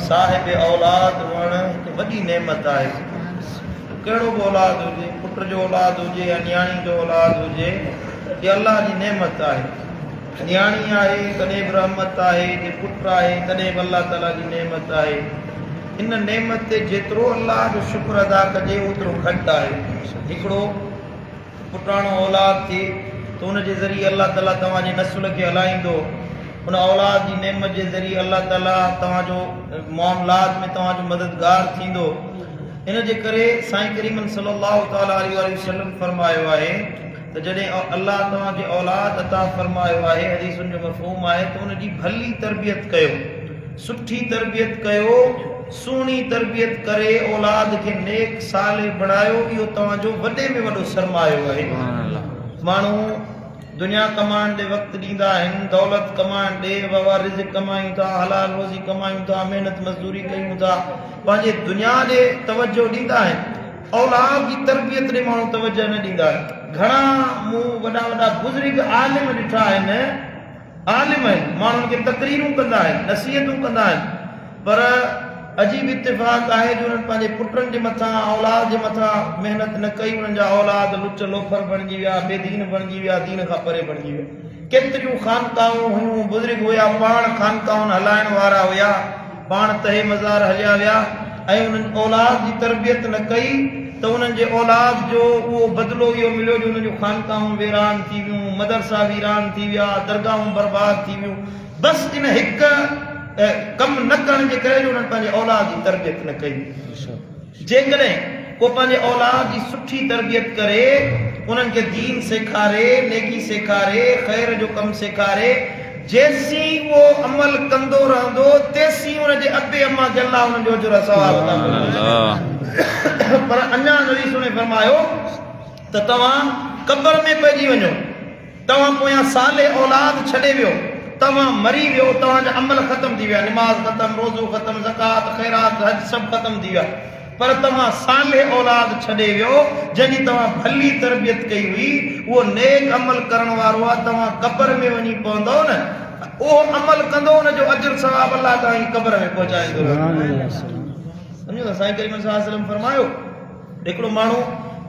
साहिब औलाद हुअण हिकु वॾी नेमत आहे। कहिड़ो बि औलाद हुजे, पुट जो औलाद हुजे या न्याणी जो औलाद हुजे, ये अल्लाह जी नेमत आहे। न्याणी आहे तॾहिं बि रहमत आहे, जे पुट आहे तॾहिं बि अल्लाह ताला जी नेमत आहे। इन नेमत ते जेतिरो अल्लाह जो शुक्र अदा कजे ओतिरो घटि आहे। हिकिड़ो पुटाणो औलाद थिए त उन जे ज़रिए अल्लाह ताला तव्हांजे नस्ल खे हलाईंदो। उन औलाद जी नेमत जे ज़रिए अल्लाह ताला तव्हांजो मामलात में तव्हांजो मददगार थींदो। इन जे करे साईं करीम सल्लल्लाहु तआला अलैहि वसल्लम फरमायो आहे त जॾहिं अल्लाह तव्हांखे औलाद अता फरमायो आहे, हदीसुनि जो मफ़हूम आहे त उन जी भली तरबियत कयो, सुठी तरबियत कयो, सुहिणी तरबियत करे औलाद खे नेक साले बणायो। इहो तव्हांजो वॾे में वॾो सरमायो आहे। माण्हू दुनिया कमाइण ॾे वक़्तु ॾींदा आहिनि, दौलत कमाइण ॾे, बाबा रिज़्क़ कमायूं था, हलाल रोज़ी कमायूं था, महिनत मज़दूरी कयूं था, पंहिंजे दुनिया ॾे तवजो ॾींदा आहिनि, औलाद जी तरबियत ॾे माण्हू तवजो न ॾींदा आहिनि। घणा मूं वॾा वॾा बुज़ुर्ग आलिम ॾिठा आहिनि, आलिम आहिनि, माण्हुनि खे तकरीरूं कंदा आहिनि, नसीहतूं कंदा आहिनि, पर अजीब इत्तिफ़ाक़ आहे जो उन्हनि पंहिंजे पुटनि जे मथां, औलाद जे मथां महिनत न कई। उन्हनि जा औलाद लुच लोफर बणिजी विया, बेदीन बणिजी विया, दीन खां परे बणिजी विया। केतिरियूं ख़ानकाऊं हुयूं, बुज़ुर्ग हुया, पाण ख़ानकाउनि हलाइण वारा हुया, पाण तहे मज़ार हलिया विया, ऐं उन्हनि औलाद जी तरबियत न कई त उन्हनि जे औलाद जो उहो बदिलो इहो मिलियो जो उन्हनि जूं ख़ानकाऊं वीरान थी वियूं, मदरसा वीरान थी विया, दरगाहूं बर्बाद थी वियूं। बसि इन हिकु कमु न करण जे करे उन्हनि पंहिंजे औलाद जी तरबियत न कई। जेकॾहिं को पंहिंजे औलाद जी सुठी तरबियत करे, उन्हनि खे दीन सेखारे, नेकी सेखारे, ख़ैर जो कमु सेखारे, जेसीं उहो अमल कंदो रहंदो तेसीं उनजे अबे अम्मा जे अल्लाह उन्हनि जो अजुर सवाब अता फरमाईंदो। पर अञा नबी सुने फरमायो त तव्हां क़ब्र में पइजी वञो, तव्हां पोयां साले औलाद छॾे वियो, तव्हां मरी वियो, तव्हांजा अमल ख़तम थी विया, निमाज़ ख़तम, रोज़ो ख़तम, ज़कात, ख़ैरात, हज सभु ख़तम थी विया, पर तव्हां साले औलाद छॾे वियो जंहिंजी तव्हां भली तरबियत कई हुई, उहो नेक अमल करण वारो आहे। तव्हां क़ब्र में वञी पवंदो न, उहो अमल कंदो, उनजो अजर सवाब अल्लाह तव्हांजी क़ब्र में पहुचाईंदो। सम्झो था, साईं करीम सल्लल्लाहु अलैहि वसल्लम फरमायो हिकिड़ो माण्हू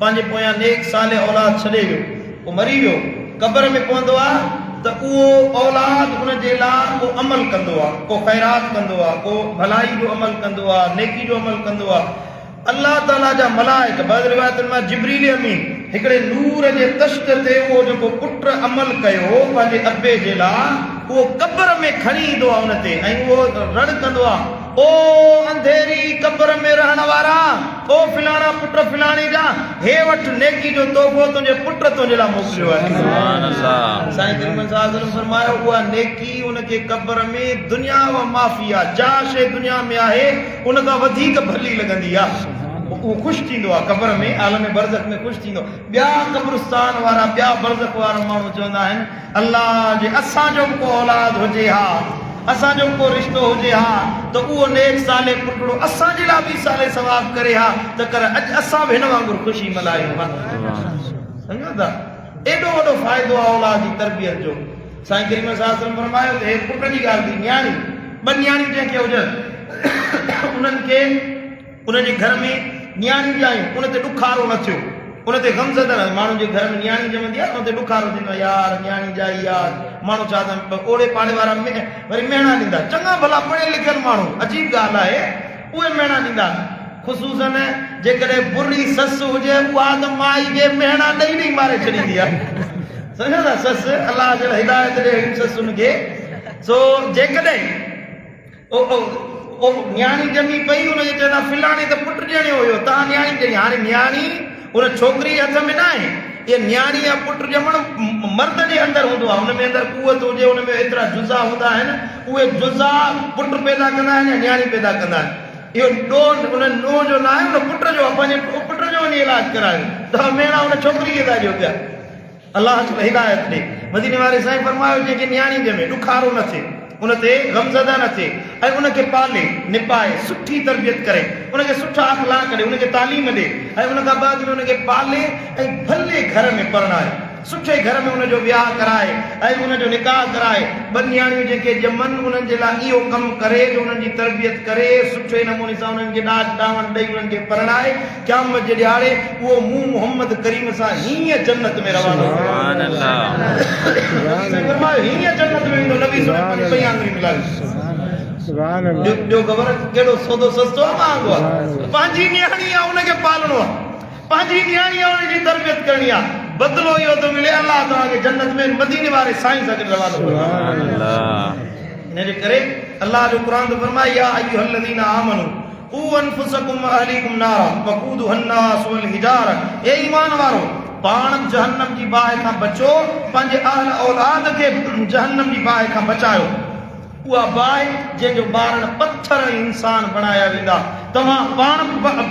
पंहिंजे पोयां नेक साले औलाद छॾे वियो, उहो मरी वियो, क़ब्र में पवंदो आहे त उहो औलाद उनजे लाइ को अमल कंदो आहे, को ख़ैरात कंदो आहे, को भलाई जो अमल कंदो आहे, नेकी जो अमल कंदो आहे। अल्लाह ताला जा मलाइक, बa'ज़ रिवायतुनि में जिब्रील अमीन हिकिड़े नूर जे तश्त ते उहो जेको पुट अमल कयो पंहिंजे अबे जे लाइ, उहो क़ब्र में खणी ईंदो आहे उन ते, ऐं उहो रड़ कंदो आहे, ओ अंधेरी क़ब्र में रहण वारा, ओ फिलाणा पुट फिलाणी जा, हे वठ नेकी जो तोहफ़ो तुंहिंजे पुट तुंहिंजे लाइ मोकिलियो आहे। सुभान अल्लाह। साईं करीम सल्लल्लाहु अलैहि वसल्लम फरमायो उहा नेकी उनखे क़ब्र में दुनिया व माफ़िया जा शइ दुनिया में आहे उन खां वधीक भली लॻंदी आहे। उहो ख़ुशि थींदो आहे क़ब्र में, आलम बरज़ख में ख़ुशि थींदो। ॿिया क़ब्रिस्तान वारा, ॿिया बरज़ख वारा माण्हू चवंदा आहिनि अल्लाह जे असांजो को औलाद हुजे हा, असांजो को रिश्तो हुजे हा, त उहो नेक साले पुटड़ो असांजे लाइ बि साले सवाब करे हा, त कर अॼु असां बि हिन वांगुरु ख़ुशी मल्हायूं। सम्झो था, एॾो वॾो फ़ाइदो आहे औलाद जी तरबियत जो। साईं करीम सल्लल्लाहु अलैहि वसल्लम फरमायो त हे पुट जी ॻाल्हि थी, न्याणी, ॿ न्याणी जंहिंखे हुजनि, उन्हनि खे उनजे घर में न्याणी ॼायूं, उन ते ॾुखारो न थियो, उन ते गमज़दर, माण्हुनि जे घर में न्याणी ॼमंदी आहे, उन ते ॾुखारो थींदो आहे, यार न्याणी ॼाई यार, माण्हू छा था ओड़े पाड़े वारा वरी मेणा ॾींदा, चङा भला पढ़ियल लिखियल माण्हू, अजीब ॻाल्हि आहे, उहे मेणा ॾींदा। ख़ुशूसन जेकॾहिं बुरी ससु हुजे, उहा त माई खे मेणा ॾेई ॾेई मारे छॾींदी आहे। सम्झो था, ससु अलाह जे हिदायत ॾे ससुनि खे। सो जेकॾहिं न्याणी ॼमी पई, हुनखे चवंदा फिलाणी त पुटु ॼणियो हुयो, तव्हां न्याणी ॼणी। हाणे न्याणी उन छोकिरी जे हथ में न आहे, इहे न्याणी या पुटु ॼमण मर्द जे अंदरि हूंदो आहे, हुन में अंदरि कुवत हुजे, हुन में एतिरा जुज़ा हूंदा आहिनि, उहे जुज़ा पुटु पैदा कंदा आहिनि या न्याणी पैदा कंदा आहिनि। इहो ॾोह उन नुंहुं जो न आहे, उन पुट जो आहे, पंहिंजे पुट जो वञी इलाजु करायो, तव्हां मेणा उन छोकिरी खे था ॾियो पिया। अलाह हिदायत ॾे। मदीने वारे साईं फरमायो जंहिंखे न्याणी ॼमे, ॾुखारो न थिए, उन ते गमज़दा न थिए, ऐं उनखे पाले निपाए सुठी तरबियत करे, उनखे सुठा अखलाक ॾे, उनखे तालीम ॾे, ऐं उन खां बाद में उनखे पाले ऐं भले घर में परणाए। सुठे घर में उनजो विहाउ कराए ऐं उनजो निकाह कराए। ॿ नियाणियूं जेके ॼमनि उन्हनि जे लाइ इहो कमु करे जो उन्हनि जी तरबियत करे सुठे नमूने सां उन्हनि खे ॾाज ॾावण ॾेई उन्हनि खे परणाए क़यामत जे ॾियारे उहो मुंहुं मोहम्मद करीम सां हीअं जन्नत में रवानो हीअं जन्नत में वेंदो। नबी पंहिंजी पई आङुरी मिलाए ॿियो ख़बर कहिड़ो सौदो सस्तो आहे महांगो आहे। पंहिंजी नियाणी आहे उनखे पालणो आहे, पंहिंजी नियाणी आहे उनजी तरबियत करणी आहे। बदिलो इहो थो मिले अलाह तव्हांखे जन्नत में मदीने वारे साईं सां गॾु रवानो इन जे करे अलाह जो क़ुर थो फरमाए या अय्युहल्लज़ीना आमनू क़ू अनफुसकुम व अहलीकुम नारा वक़ूदुहा अन्नास वल हिजारा। ए ईमान वारो पाण जहन्नम जी बाहि खां बचो, पंहिंजे अहल औलाद खे जहन्नम जी बाहि खां बचायो। उहा बाहि जंहिंजो ॿारण पत्थर इंसान बणाया वेंदा। तव्हां पाण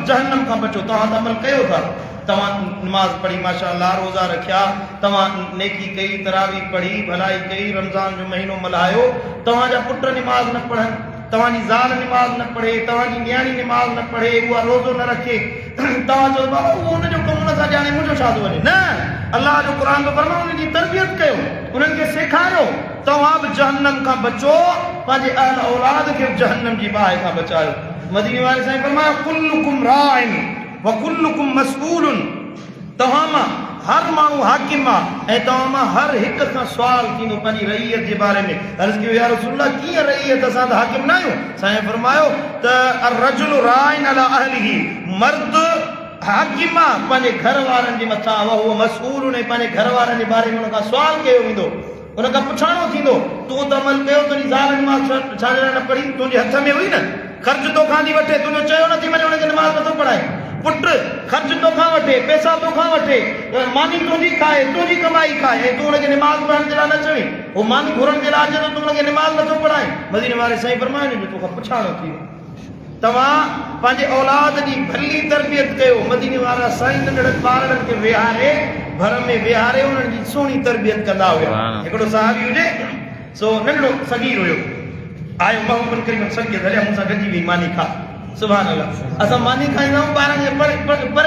जहन्नम खां बचो। तव्हां त अमल कयो था, तव्हां नमाज़ पढ़ी माशाअल्लाह, रोज़ा रखिया, तव्हां नेकी कई, तरावी पढ़ी, भलाई कई, रमज़ान जो महीनो मल्हायो, तव्हांजा पुट नमाज़ न पढ़नि, तव्हांजी ज़ाल नमाज़ न पढ़े, तव्हांजी नियाणी नमाज़ न पढ़े, उहा रोज़ो न रखे, तव्हां चओ बाबा उहो हुनजो कमु हुन सां ॼाणे मुंहिंजो छा थो वञे। न, अलाह जो क़ुर थो फरमाए उनजी तरबियत कयो, उन्हनि खे सेखारियो। तव्हां बि जहन्नम खां बचो, पंहिंजे अहल औलाद खे बि जहन्नम जी बाहि खां बचायो। मदीने वारे साईं फरमायो कुल्लुकुम राइन व कुल्लुकुम मसऊलुन। तव्हां मां हर माण्हू हाकिम आहे ऐं तव्हां मां हर हिकु खां सुवाल थींदो पंहिंजी रईयत जे बारे में। अर्ज़ कयो या रसूलल्लाह कीअं रईयत, असां त हाकिम न आहियूं। साईं फरमायो त अर्रजुलु राइन अला अहलिही, मर्द हाकिम आहे पंहिंजे घर वारनि जे मथां, उहो मसऊल ऐं पंहिंजे घर वारनि जे बारे में हुन खां सुवाल कयो वेंदो, हुन खां पुछाणो थींदो तूं त अमल कयो, तुंहिंजी ज़ाल नमाज़ छा न पढ़ी, तुंहिंजे हथ में हुई न, ख़र्च तोखां थी वठे, तुंहिंजो चयो नथी वञे हुनखे नमाज़ नथो पढ़ाए। पुट ख़र्च तोखां वठे, पैसा तोखां वठे, मानी तुंहिंजी खाए, तुंहिंजी कमाई खाए ऐं तूं हुनखे नमाज़ पढ़ण जे लाइ न चवीं, उहो मानी घुरण जे लाइ अचे त तूं हुनखे नमाज़ नथो पढ़ाए। मदीने वारे साईं फरमायो जो तोखां पुछाणो थी वियो। तव्हां पंहिंजे औलाद जी भली तरबियत कयो। मदीने वारा साईं नंढड़नि ॿारनि खे विहारे घर में विहारे उन्हनि जी सुहिणी तरबियत कंदा हुआ। हिकिड़ो साहबी हुजे सो नंढड़ो सगीर हुयो, आयो मोहम्मद करीम सॻे हलिया मूंसां गॾिजी वेही मानी खा। सुभान अल्लाह, असां मानी खाईंदा आहियूं, ॿारनि खे परे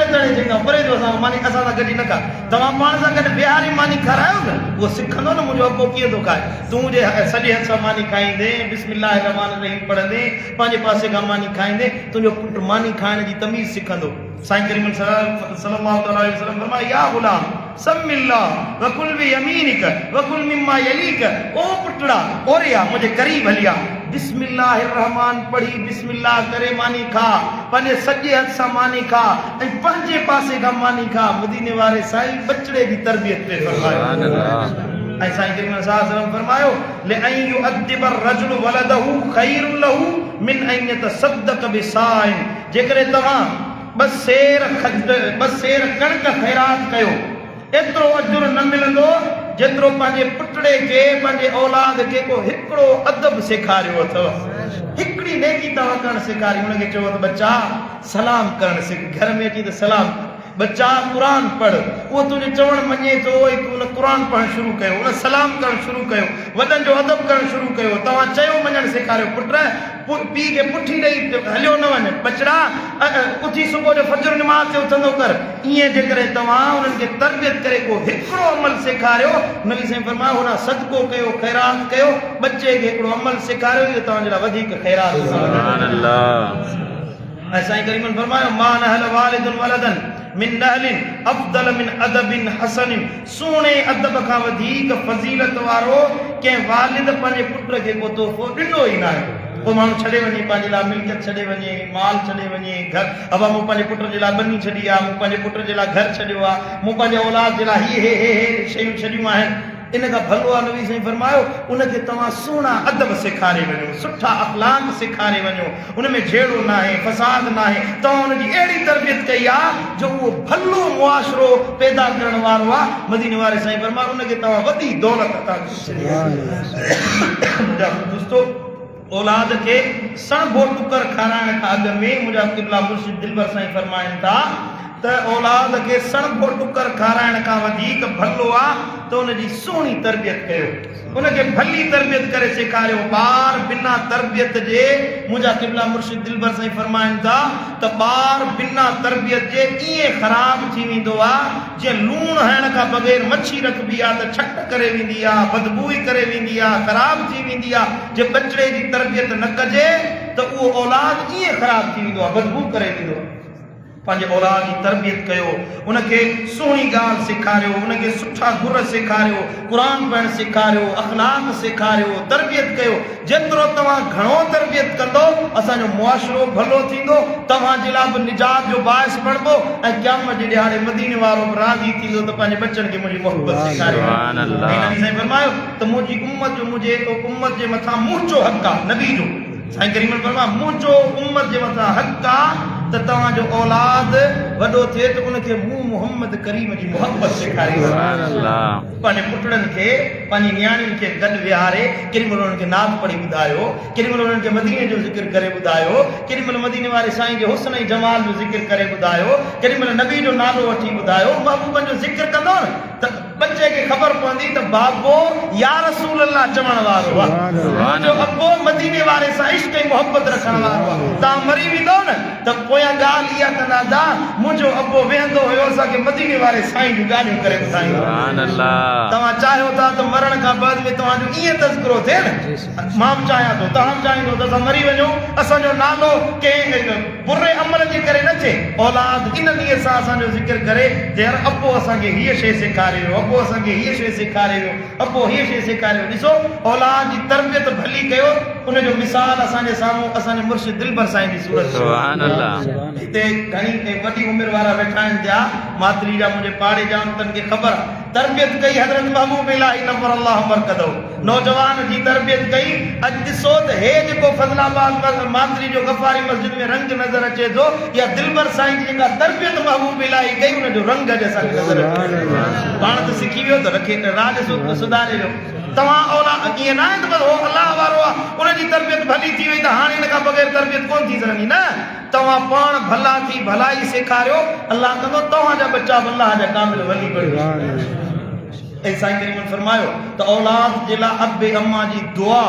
तणे चईंदा आहियूं परे जो असां मानी असां सां गॾिजी न खा। तव्हां पाण सां गॾु विहारे मानी खारायो न, उहो सिखंदो न मुंहिंजो अको कीअं थो खाए। तूं जे सॼे हथ सां मानी खाईंदे, बिस्मिल्लाह रहमान रहीम पढ़ंदे, पंहिंजे पासे खां मानी खाईंदे, तुंहिंजो पुटु मानी खाइण जी तमीज़ सिखंदो। साईं करीम सल्लल्लाहु अलैहि वसल्लम फरमाया या गुलाम समिल्लाह वकुल बियमीनिक वकुल मिम्मा यलीक। ओ पुटड़ा ओरिया मुंहिंजे करीब हलिया, बिस्मिल्लाहिर रहमान पढ़ी बिस्मिल्लाह करे मानी खा, पंहिंजे सॼे हथ सां मानी खा ऐं पंहिंजे पासे खां मानी खा। मदीने वारे साईं बचड़े जी तरबियत पे फरमायो। ऐं साईं करीम सल्लल्लाहु अलैहि वसल्लम फरमायो लअन युअद्दिब अर्रजुलु वलदहु खैरुन लहु मिन अन यतसद्दक़ बिसाइन। जेकरे तव्हां ॿ सेर कणक ख़ैरात कयो, एतिरो अजुर न मिलंदो जेतिरो पंहिंजे पुटड़े खे, पंहिंजे औलाद खे को हिकिड़ो अदब सेखारियो अथव। हिकिड़ी नेकी तव्हां करणु सेखारी, हुनखे चयो त बच्चा सलाम करणु सिख, घर में अची त सलाम, बच्चा क़ुर पढ़, उहो तुंहिंजो चवणु मञे थो, उन क़ुर पढ़णु शुरू कयो, उन सलाम करणु शुरू कयो, वॾनि जो अदब करणु शुरू कयो। तव्हां चयो मञणु सेखारियो, पुट पीउ खे पुठी ॾेई हलियो न वञ, बचड़ा उथी सुबुह जो फजर नमाज़ ते उथंदो कर। ईअं जेकॾहिं तव्हां उन्हनि खे तरबियत करे को हिकिड़ो अमल सेखारियो, नबी साईं फरमायो हुन सदको कयो, ख़ैरात कयो, बचे खे हिकिड़ो अमल सेखारियो, इहो तव्हांजे लाइ वधीक ख़ैरात। ऐं साईं करीम फरमायो मा नहल वालिदुन वलदन मिन नहलिन अफदल मिन अदबिन हसनिन। सुहिणे अदब खां वधीक फज़ीलत वारो कंहिं वालिद पंहिंजे पुट खे को तोहफ़ो ॾिनो ई न आहे। पोइ माण्हू छॾे वञे, पंहिंजे लाइ मिल्कियत छॾे वञे, माल छॾे वञे, घर अबा मूं पंहिंजे पुट जे लाइ बनी छॾी आहे, मूं पंहिंजे पुट जे लाइ घर छॾियो आहे, मूं पंहिंजे औलाद जे लाइ हे शयूं छॾियूं आहिनि। इन खां भलो आहे नबी साईं फरमायो उनखे तव्हां सुहिणा अदब सेखारे वञो, सुठा अख़लाक सेखारे वञो, उनमें झेड़ो न आहे, फसाद न आहे। तव्हां उनजी अहिड़ी तरबियत कई आहे जो उहो भलो मुआशिरो पैदा करण वारो आहे। मदीने वारे साईं फरमायो उनखे तव्हां वॾी दौलत अता कई। दोस्तो औलाद खे सण बोटुकर खाराइण खां अॻु में मुंहिंजा क़िबला मुर्शिद दिलबर साईं फरमाइनि था त त औलाद खे सणभो टुकर खाराइण खां वधीक भलो आहे त उनजी सुहिणी तरबियत कयो, उनखे भली तरबियत करे सेखारियो। ॿार बिना तरबियत जे, मुंहिंजा क़िबला मुर्शिद दिलबर साईं फरमाइनि था त ॿार बिना तरबियत जे ईअं ख़राब थी वेंदो आहे जीअं लूणु हणण खां बग़ैर मच्छी रखबी आहे त छट करे वेंदी आहे, बदबूई करे वेंदी आहे, ख़राब थी वेंदी आहे। जे बचिड़े जी तरबियत न कजे त उहो औलाद ईअं ख़राब थी वेंदो आहे, बदबू करे वेंदो आहे। पंहिंजे औलाद जी तरबियत कयो, उनखे सुहिणी ॻाल्हि सेखारियो, उनखे सुठा गुर सेखारियो, क़ुर पढ़णु सेखारियो, अख़लाक सेखारियो, तरबियत कयो। जेतिरो तव्हां घणो तरबियत कंदो असांजो मुआशिरो भलो थींदो, तव्हांजे लाइ बि निजात जो बाइस बणिबो ऐं क़यामत जे ॾियारे मदीने वारो बि राज़ी थींदो त पंहिंजे बच्चनि खे मुंहिंजी मोहबत सेखारियो। नबी साईं फरमायो त मुंहिंजी उम्मत जो मुंहिंजे उम्मत जे मथां मुंहिंजो हक़ आहे, नबी जो साईं करीम फरमायो मुंहिंजो उम्मत जे मथां हक़ आहे त तव्हांजो औलाद वॾो थिए त उनखे मूं मोहम्मद करीम जी मोहब्बत सेखारियो। पंहिंजे पुटड़नि खे, पंहिंजी नियाणियुनि खे गॾु विहारे केॾी महिल उन्हनि खे नात पढ़ी ॿुधायो, केॾी महिल उन्हनि खे मदीने जो ज़िक्र करे ॿुधायो, केॾी महिल मदीने वारे साईं जे हुस्न ऐं जमाल जो ज़िक्र करे ॿुधायो, केॾी महिल नबी जो नालो वठी ॿुधायो, महबूबनि जो ज़िक्र कंदो न त बच्चे खे ख़बर पवंदी त बाबो या रसूल अल्लाह चवण वारो आहे, मुंहिंजो अबो मदीने वारे सां इश्क ऐं मोहब्बत रखण वारो आहे। तव्हां मरी वेंदो न त पोयां ॻाल्हि इहा कंदा दा मुंहिंजो अबो वेहंदो हुयो असांखे मदीने वारे साईं जूं ॻाल्हियूं करे ॿुधाईंदो। तव्हां चाहियो था त मरण खां बाद में तव्हांजो ईअं तज़किरो थिए न, मां बि चाहियां थो, तव्हां चाहींदो त असां मरी वञूं, असांजो नालो कंहिं बुरे अमल जे करे न थिए। औलाद इन ॾींहं सां असांजो ज़िक्र करे त यार अबो असांखे हीअ शइ सेखारियो, अबो असांखे हीअ शइ सेखारियो, अबो हीअ शइ सेखारियो। ॾिसो औलाद जी तरबियत भली कयो, उनजो मिसाल असांजे साम्हूं असांजे मुर्शिद दिलबर साईं जी सूरत हिते घणी वॾी उमिरि वारा वेठा आहिनि थिया, मातरी जा मुंहिंजे पाड़े जा, तन खे ख़बर आहे तरबियत कई हज़रत महबूब इलाही नफ़र अल्लाह मरकदो, नौजवान जी तरबियत कई। अॼु ॾिसो त हे जेको फज़लाबाद मातरी जो गफ़ारी मस्जिद में रंग नज़र अचे थो, या दिलबर साईं जी जेका तरबियत महबूब इलाही कई उनजो रंग अॼु असांखे नज़र अचे। पाण त सिखी वियो त रखे राज सुधारे वियो। तव्हां औलाद ईअं न आहे त बसि हो अलाह वारो आहे, उनजी तरबियत भली थी वई त हाणे हिन खां बग़ैर तरबियत कोन थी सघंदी। न, तव्हां पाण भला थी भलाई सेखारियो, अलाह कंदो तव्हांजा बच्चा बि अलाह जा कामिल वली बणिजो। ऐं साईं करीम फरमायो त औलाद जे लाइ अबे अम्मा जी दुआ,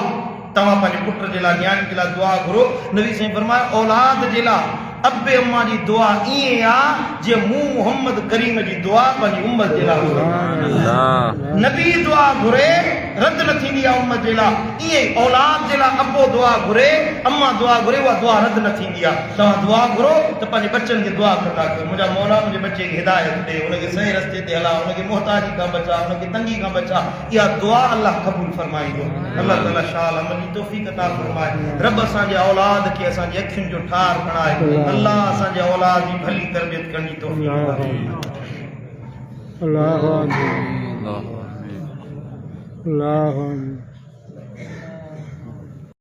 तव्हां पंहिंजे पुट जे लाइ नियाणी जे लाइ दुआ घुरो। नबी साईं फरमायो औलाद जे लाइ अबे अम्मा जी दुआ ईअं आहे जीअं मूं मोहम्मद करीम जी दुआ पंहिंजी उम्मत जे लाइ घुरो। नबी दुआ घुरे रद्द न थींदी आहे उम्मत जे लाइ, ईअं औलाद जे लाइ अबो दुआ घुरे, अम्मा दुआ घुरे, उहा दुआ रद्द न थींदी आहे। तव्हां दुआ घुरो त पंहिंजे बच्चनि खे दुआ कंदा कयो, मुंहिंजा मौला मुंहिंजे बच्चे खे हिदायत ॾे, हुनखे सही रस्ते ते हला, हुनखे मोहताजी खां बचा, हुनखे तंगी खां बचा। इहा दुआ अलाह क़बूल फरमाईंदो। अलाह ताला शाल अमल जी तौफ़ीक़ अता फरमाए। रब असांजे औलाद खे असांजी अखियुनि जो ठार बणाए। अल्लाह असांजे औलाद जी भली तरबियत करण जी तौफ़ीक़ अता फरमाए।